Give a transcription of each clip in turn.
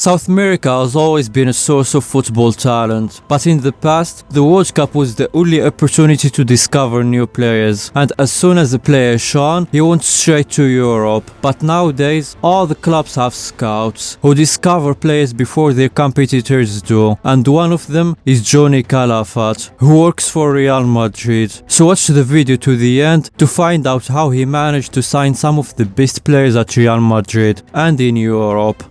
South America has always been a source of football talent, but in the past, the World Cup was the only opportunity to discover new players, and as soon as a player shone, he went straight to Europe. But nowadays, all the clubs have scouts who discover players before their competitors do, and one of them is Juni Calafat, who works for Real Madrid. So watch the video to the end to find out how he managed to sign some of the best players at Real Madrid and in Europe.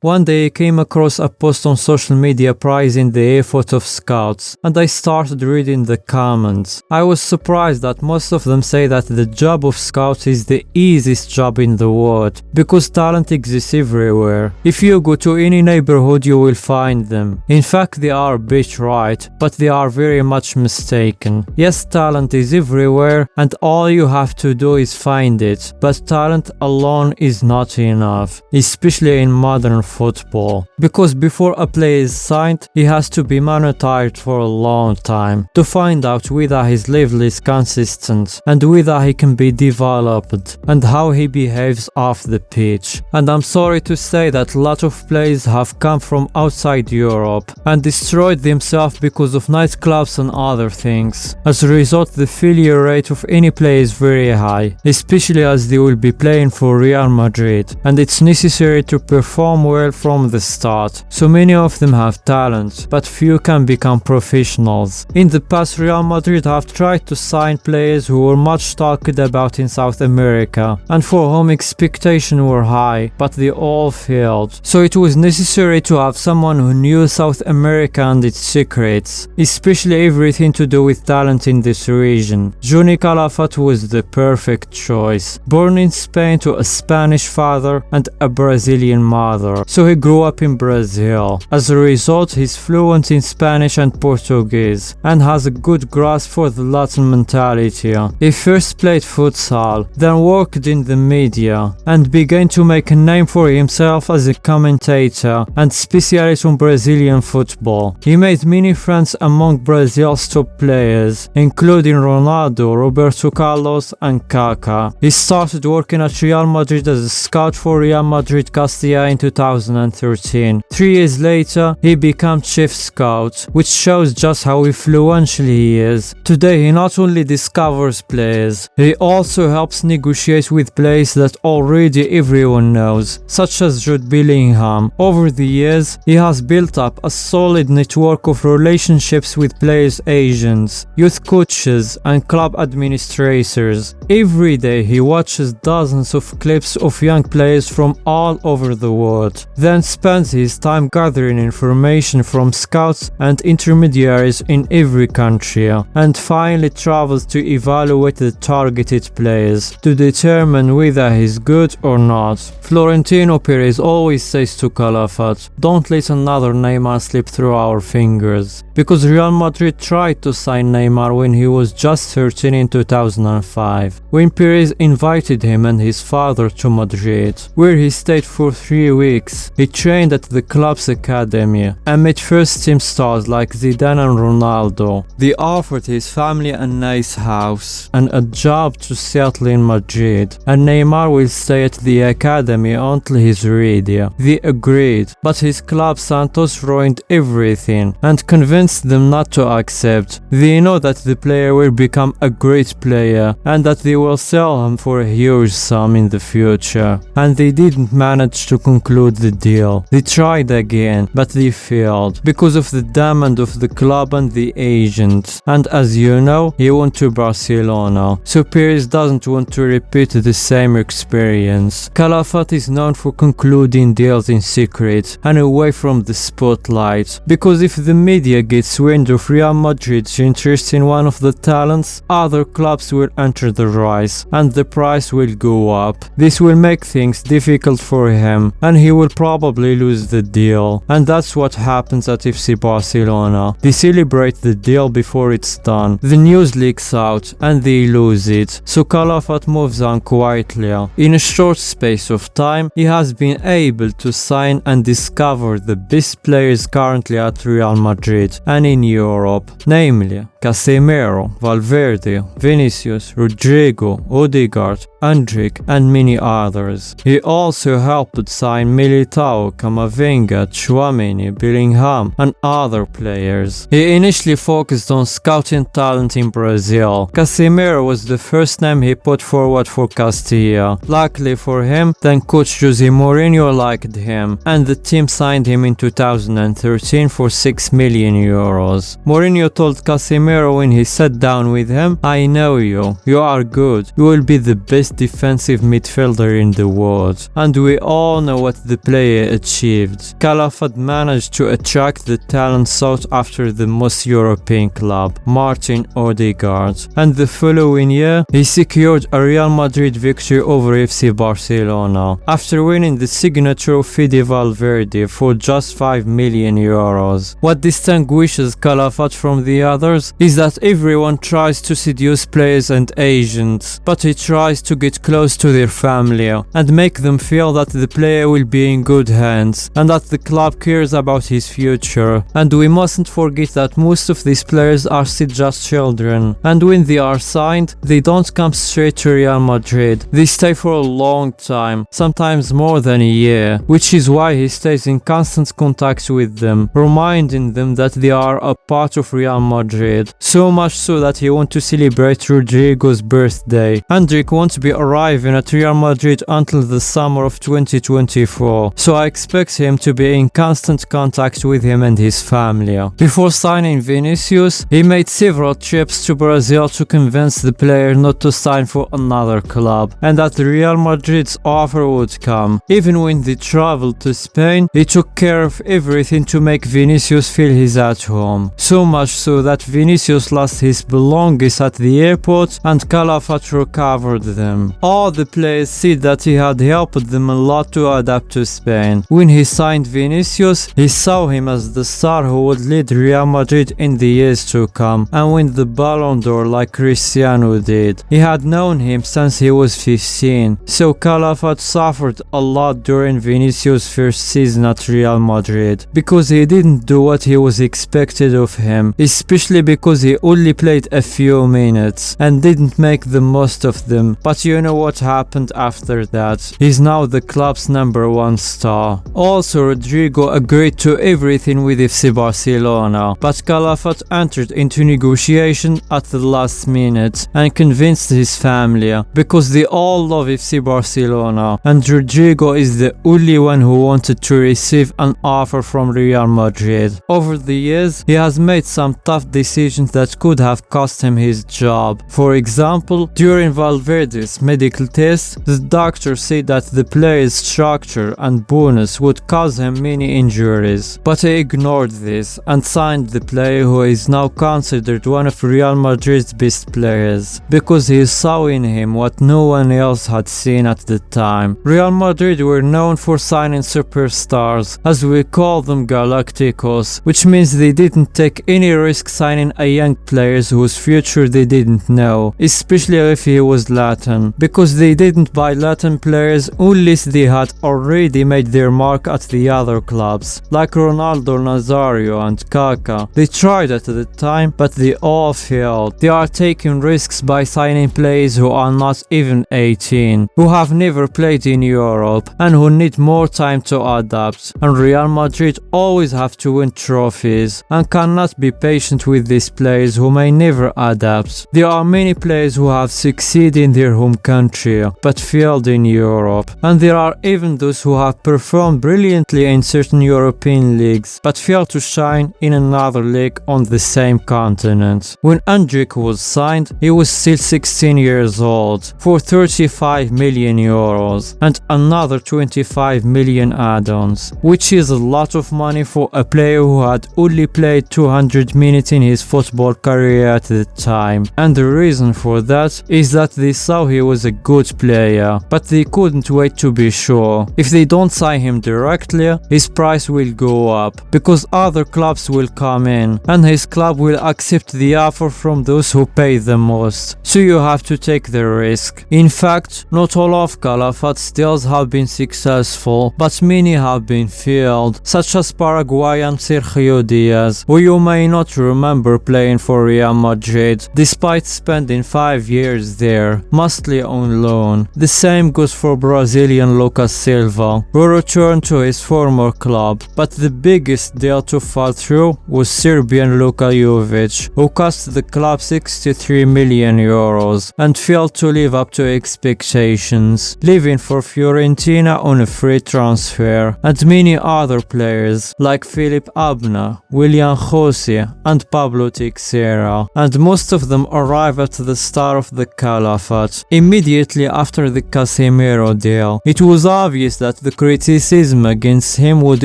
One day I came across a post on social media praising the effort of scouts, and I started reading the comments. I was surprised that most of them say that the job of scouts is the easiest job in the world, because talent exists everywhere. If you go to any neighborhood you will find them. In fact, they are a bit right, but they are very much mistaken. Yes, talent is everywhere and all you have to do is find it, but talent alone is not enough, especially in modern football, because before a player is signed, he has to be monitored for a long time to find out whether his level is consistent and whether he can be developed and how he behaves off the pitch. And I'm sorry to say that a lot of players have come from outside Europe and destroyed themselves because of nightclubs and other things. As a result, the failure rate of any player is very high, especially as they will be playing for Real Madrid, and it's necessary to perform well from the start. So many of them have talent, but few can become professionals. In the past, Real Madrid have tried to sign players who were much talked about in South America and for whom expectations were high, but they all failed. So it was necessary to have someone who knew South America and its secrets, especially everything to do with talent in this region. Juni Calafat was the perfect choice. Born in Spain to a Spanish father and a Brazilian mother, so he grew up in Brazil. As a result, he's fluent in Spanish and Portuguese and has a good grasp for the Latin mentality. He first played futsal, then worked in the media and began to make a name for himself as a commentator and specialist on Brazilian football. He made many friends among Brazil's top players, including Ronaldo, Roberto Carlos and Kaká. He started working at Real Madrid as a scout for Real Madrid Castilla in 2013. 3 years later, he became chief scout, which shows just how influential he is. Today, he not only discovers players, he also helps negotiate with players that already everyone knows, such as Jude Bellingham. Over the years, he has built up a solid network of relationships with players' agents, youth coaches, and club administrators. Every day, he watches dozens of clips of young players from all over the world, then spends his time gathering information from scouts and intermediaries in every country, and finally travels to evaluate the targeted players to determine whether he's good or not. Florentino Perez always says to Calafat, "Don't let another Neymar slip through our fingers," because Real Madrid tried to sign Neymar when he was just 13 in 2005, when Perez invited him and his father to Madrid, where he stayed for 3 weeks. He trained at the club's academy and met first-team stars like Zidane and Ronaldo. They offered his family a nice house and a job to settle in Madrid, and Neymar will stay at the academy until he's ready. They agreed, but his club Santos ruined everything and convinced them not to accept. They know that the player will become a great player and that they will sell him for a huge sum in the future, and they didn't manage to conclude the deal. They tried again, but they failed because of the demand of the club and the agent, and as you know, he went to Barcelona, so Perez doesn't want to repeat the same experience. Calafat is known for concluding deals in secret and away from the spotlight, because if the media gets wind of Real Madrid's interest in one of the talents, other clubs will enter the race and the price will go up. This will make things difficult for him and he will probably lose the deal, and that's what happens at FC Barcelona. They celebrate the deal before it's done, the news leaks out and they lose it, so Calafat moves on quietly. In a short space of time, he has been able to sign and discover the best players currently at Real Madrid and in Europe, namely Casemiro, Valverde, Vinicius, Rodrygo, ødegaard, Endrick, and many others. He also helped sign Militão, Camavinga, Tchouamini, Bellingham, and other players. He initially focused on scouting talent in Brazil. Casemiro was the first name he put forward for Castilla. Luckily for him, then coach Jose Mourinho liked him, and the team signed him in 2013 for 6 million euros. Mourinho told Casemiro when he sat down with him, "I know you. You are good. You will be the best defensive midfielder in the world." And we all know what the player achieved. Calafat managed to attract the talent sought after the most European club, Martin Ødegaard. And the following year, he secured a Real Madrid victory over FC Barcelona, after winning the signature of Fede Valverde for just 5 million euros. What distinguishes Calafat from the others is that everyone tries to seduce players and agents, but he tries to get close to their family and make them feel that the player will be in good hands and that the club cares about his future. And we mustn't forget that most of these players are still just children, and when they are signed, they don't come straight to Real Madrid. They stay for a long time, sometimes more than a year, which is why he stays in constant contact with them, reminding them that they are a part of Real Madrid. So much so that he wants to celebrate Rodrygo's birthday. Endrick won't be arriving at Real Madrid until the summer of 2024, so I expect him to be in constant contact with him and his family. Before signing Vinicius, he made several trips to Brazil to convince the player not to sign for another club, and that Real Madrid's offer would come. Even when they traveled to Spain, he took care of everything to make Vinicius feel he's at home. So much so that Vinicius lost his belongings at the airport and Calafat recovered them. All the players said that he had helped them a lot to adapt to Spain. When he signed Vinicius, he saw him as the star who would lead Real Madrid in the years to come and win the Ballon d'Or like Cristiano did. He had known him since he was 15, so Calafat suffered a lot during Vinicius' first season at Real Madrid, because he didn't do what he was expected of him, especially because he only played a few minutes and didn't make the most of them. But you know what happened after that? He's now the club's #1 star. Also, Rodrygo agreed to everything with FC Barcelona, but Calafat entered into negotiation at the last minute and convinced his family, because they all love FC Barcelona, and Rodrygo is the only one who wanted to receive an offer from Real Madrid. Over the years, he has made some tough decisions that could have cost him his job. For example, during Valverde's medical test, the doctor said that the player's structure and bonus would cause him many injuries, but he ignored this and signed the player who is now considered one of Real Madrid's best players, because he saw in him what no one else had seen at the time. Real Madrid were known for signing superstars, as we call them Galacticos, which means they didn't take any risk signing a young player whose future they didn't know, especially if he was Latin, because they didn't buy Latin players unless they had already made their mark at the other clubs, like Ronaldo, Nazario and Kaká. They tried at the time, but they all failed. They are taking risks by signing players who are not even 18, who have never played in Europe and who need more time to adapt. And Real Madrid always have to win trophies and cannot be patient with these players who may never adapt. There are many players who have succeeded in their home country but failed in Europe, and there are even those who have performed brilliantly in certain European leagues but failed to shine in another league on the same continent. When Endrick was signed, he was still 16 years old for 35 million euros and another 25 million add-ons, which is a lot of money for a player who had only played 200 minutes in his football career at the time. And the reason for that is that they saw he was a good player, but they couldn't wait to be sure. If they don't sign him directly, his price will go up, because other clubs will come in, and his club will accept the offer from those who pay the most. So you have to take the risk. In fact, not all of Calafat's deals have been successful, but many have been failed, such as Paraguayan Sergio Diaz, who you may not remember playing for Real Madrid, despite spending 5 years there, mostly on loan. The same goes for Brazilian Lucas Silva, who returned to his former club, but the biggest deal to fall through was Serbian Luka Jovic, who cost the club 63 million euros and failed to live up to expectations, leaving for Fiorentina on a free transfer, and many other players like Philip Abna, William Jose and Pablo Teixeira, and most of them arrive at the start of the Calafat, immediately after the Casemiro deal. It was obvious that the criticism against him would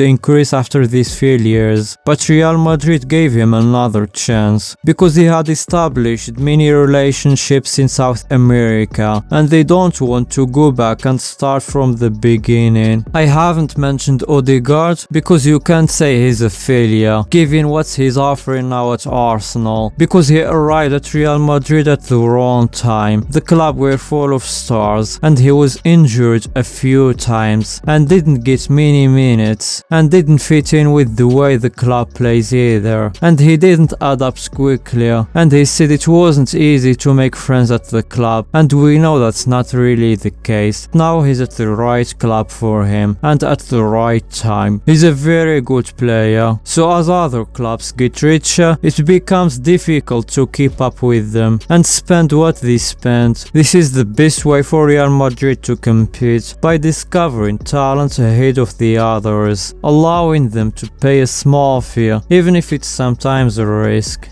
increase after these failures, but Real Madrid gave him another chance, because he had established many relationships in South America, and they don't want to go back and start from the beginning. I haven't mentioned ødegaard because you can't say he's a failure, given what he's offering now at Arsenal, because he arrived at Real Madrid at the wrong time. The club were full of stars, and he was injured a few times, and didn't get many minutes, and didn't fit in with the way the club plays either, and he didn't adapt quickly, and he said it wasn't easy to make friends at the club, and we know that's not really the case. Now he's at the right club for him, and at the right time. He's a very good player, so as other clubs get richer, it becomes difficult to keep up with them and spend what they spend. This is the best way for Real Madrid to compete, by discovering talent ahead of the others, allowing them to pay a small fee, even if it's sometimes a risk.